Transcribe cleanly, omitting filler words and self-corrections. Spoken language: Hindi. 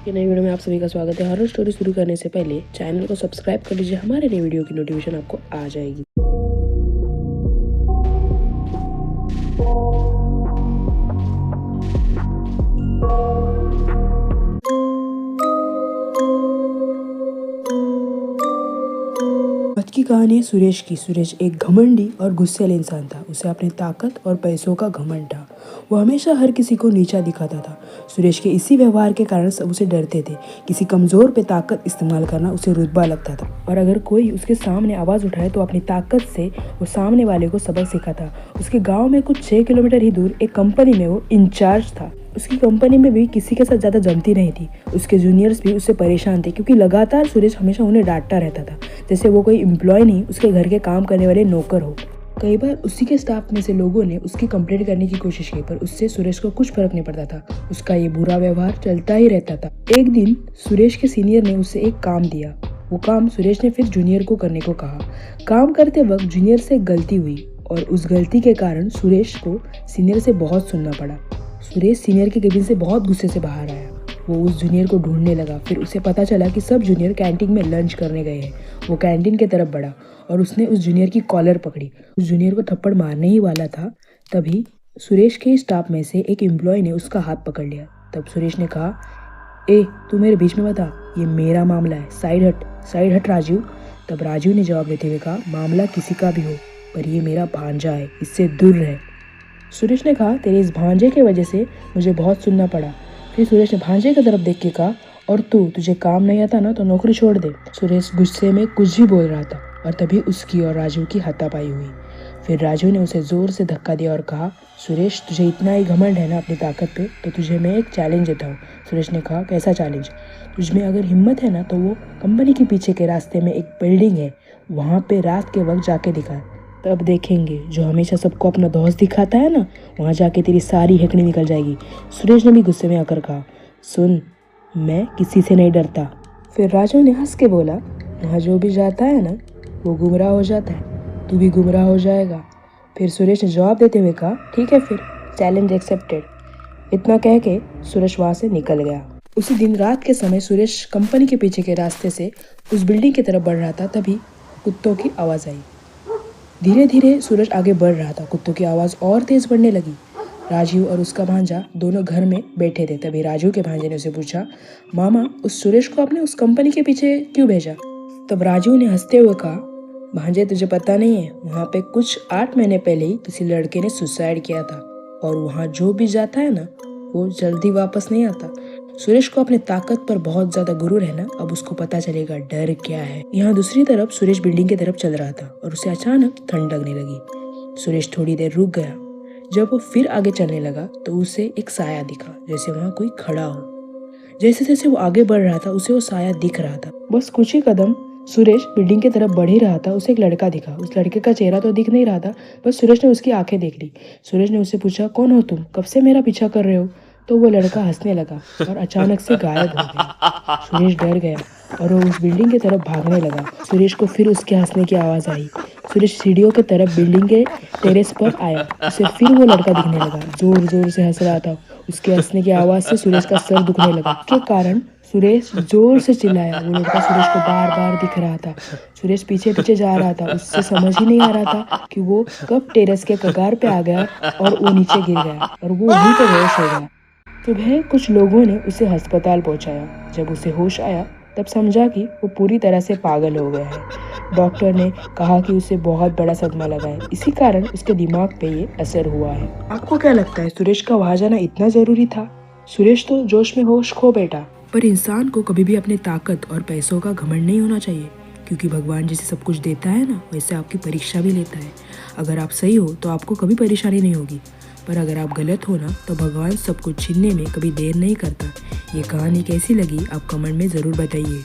की नई वीडियो में आप सभी का स्वागत है। हॉरर स्टोरी शुरू करने से पहले चैनल को सब्सक्राइब कर लीजिए, हमारे नई वीडियो की नोटिफिकेशन आपको आ जाएगी। आज की कहानी है सुरेश की। सुरेश एक घमंडी और गुस्सैल इंसान था। उसे अपनी ताकत और पैसों का घमंड था। वो हमेशा हर किसी को नीचा दिखाता था। सुरेश के इसी व्यवहार के कारण सब उसे डरते थे। किसी कमजोर पे ताकत इस्तेमाल करना उसे रुतबा लगता था, और अगर कोई उसके सामने आवाज उठाए तो अपनी ताकत से वो सामने वाले को सबक सिखाता। उसके गाँव में कुछ 6 किलोमीटर ही दूर एक कंपनी में वो इंचार्ज था। उसकी कंपनी में भी किसी के साथ ज़्यादा जमती नहीं थी। उसके जूनियर्स भी उससे परेशान थे, क्योंकि लगातार सुरेश हमेशा उन्हें डांटता रहता था, जैसे वो कोई एम्प्लॉय नहीं, उसके घर के काम करने वाले नौकर हो। कई बार उसी के स्टाफ में से लोगों ने उसकी कंप्लेंट करने की कोशिश की, पर उससे सुरेश को कुछ फर्क नहीं पड़ता था। उसका ये बुरा व्यवहार चलता ही रहता था। एक दिन सुरेश के सीनियर ने उसे एक काम दिया। वो काम सुरेश ने फिर जूनियर को करने को कहा। काम करते वक्त जूनियर से गलती हुई, और उस गलती के कारण सुरेश को सीनियर से बहुत सुनना पड़ा। सुरेश सीनियर के केबिन से बहुत गुस्से से बाहर आया। वो उस जूनियर को ढूंढने लगा। फिर उसे पता चला कि सब जूनियर कैंटीन में लंच करने गए हैं। वो कैंटीन की तरफ बढ़ा और उसने उस जूनियर की कॉलर पकड़ी। उस जूनियर को थप्पड़ मारने ही वाला था, तभी सुरेश के स्टाफ में से एक एम्प्लॉय ने उसका हाथ पकड़ लिया। तब सुरेश ने कहा, ए तू मेरे बीच में बता, ये मेरा मामला है, साइड हट राजू। तब राजू ने जवाब देते हुए कहा, मामला किसी का भी हो, पर ये मेरा भांजा है, इससे दूर रहे। सुरेश ने कहा, तेरे इस भांजे की वजह से मुझे बहुत सुनना पड़ा। फिर सुरेश ने भांजे की तरफ देख के कहा, और तुझे काम नहीं आता ना तो नौकरी छोड़ दे। सुरेश गुस्से में कुछ भी बोल रहा था, और तभी उसकी और राजू की हाथापाई हुई। फिर राजू ने उसे जोर से धक्का दिया और कहा, सुरेश तुझे इतना ही घमंड है ना अपनी ताकत पे, तो तुझे मैं एक चैलेंज देता हूँ। सुरेश ने कहा, कैसा चैलेंज? तुझमें अगर हिम्मत है ना तो वो कंपनी के पीछे के रास्ते में एक बिल्डिंग है, वहाँ पे रात के वक्त जाके दिखा, तब देखेंगे जो हमेशा सबको अपना दोस्त दिखाता है ना, वहाँ जाके तेरी सारी हेकड़ी निकल जाएगी। सुरेश ने भी गुस्से में आकर कहा, सुन, मैं किसी से नहीं डरता। फिर राजू ने हंस के बोला, वहाँ जो भी जाता है ना वो गुमराह हो जाता है, तू भी गुमराह हो जाएगा। फिर सुरेश ने जवाब देते हुए कहा, ठीक है फिर, चैलेंज एक्सेप्टेड। इतना कह के सुरेश वहाँ से निकल गया। उसी दिन रात के समय सुरेश कंपनी के पीछे के रास्ते से उस बिल्डिंग की तरफ बढ़ रहा था। तभी कुत्तों की आवाज़ आई। धीरे धीरे सूरज आगे बढ़ रहा था। कुत्तों की आवाज़ और तेज बढ़ने लगी। राजू और उसका भांजा दोनों घर में बैठे थे। तभी राजू के भांजे ने उसे पूछा, मामा, उस सुरेश को आपने उस कंपनी के पीछे क्यों भेजा? तब राजू ने हंसते हुए कहा, भांजे तुझे पता नहीं है, वहाँ पे कुछ 8 महीने पहले ही किसी लड़के ने सुसाइड किया था, और वहाँ जो भी जाता है ना वो जल्दी वापस नहीं आता। सुरेश को अपनी ताकत पर बहुत ज्यादा गुरूर है ना, अब उसको पता चलेगा डर क्या है। यहाँ दूसरी तरफ सुरेश बिल्डिंग की तरफ चल रहा था, और उसे अचानक ठंड लगने लगी। सुरेश थोड़ी देर रुक गया। जब वो फिर आगे चलने लगा तो उसे एक साया दिखा, जैसे वहाँ कोई खड़ा हो। जैसे जैसे वो आगे बढ़ रहा था उसे वो साया दिख रहा था। बस कुछ ही कदम सुरेश बिल्डिंग की तरफ बढ़ ही रहा था, उसे एक लड़का दिखा। उस लड़के का चेहरा तो दिख नहीं रहा था, बस सुरेश ने उसकी आंखें देख ली। सुरेश ने उससे पूछा, कौन हो तुम, कब से मेरा पीछा कर रहे हो? तो वो लड़का हंसने लगा और अचानक से गायब हो गया। सुरेश डर गया और वो उस बिल्डिंग की तरफ भागने लगा। सुरेश को फिर उसके हंसने की आवाज़ आई। सुरेश सीढ़ियों की तरफ बिल्डिंग के टेरेस पर आया। उसे फिर वो लड़का दिखने लगा, जोर जोर से हंस रहा था। उसके हंसने की आवाज़ से सुरेश का सर दुखने लगा, के कारण सुरेश जोर से चिल्लाया। वो लड़का सुरेश को बार बार दिख रहा था। सुरेश पीछे पीछे जा रहा था। उससे समझ ही नहीं आ रहा था कि वो कब टेरेस के कगार पे आ गया और वो नीचे गिर गया, और वो वहीं पर बेहोश हो गया। सुबह कुछ लोगों ने उसे अस्पताल पहुंचाया। जब उसे होश आया तब समझा कि वो पूरी तरह से पागल हो गया है। डॉक्टर ने कहा कि उसे बहुत बड़ा सदमा लगा है, इसी कारण उसके दिमाग पे ये असर हुआ है। आपको क्या लगता है, सुरेश का वहां जाना इतना जरूरी था? सुरेश तो जोश में होश खो बैठा। पर इंसान को कभी भी अपनी ताकत और पैसों का घमंड नहीं होना चाहिए, क्योंकि भगवान जैसे सब कुछ देता है ना, वैसे आपकी परीक्षा भी लेता है। अगर आप सही हो तो आपको कभी परेशानी नहीं होगी, पर अगर आप गलत हो ना तो भगवान सब कुछ छीनने में कभी देर नहीं करता। ये कहानी कैसी लगी आप कमेंट में ज़रूर बताइए।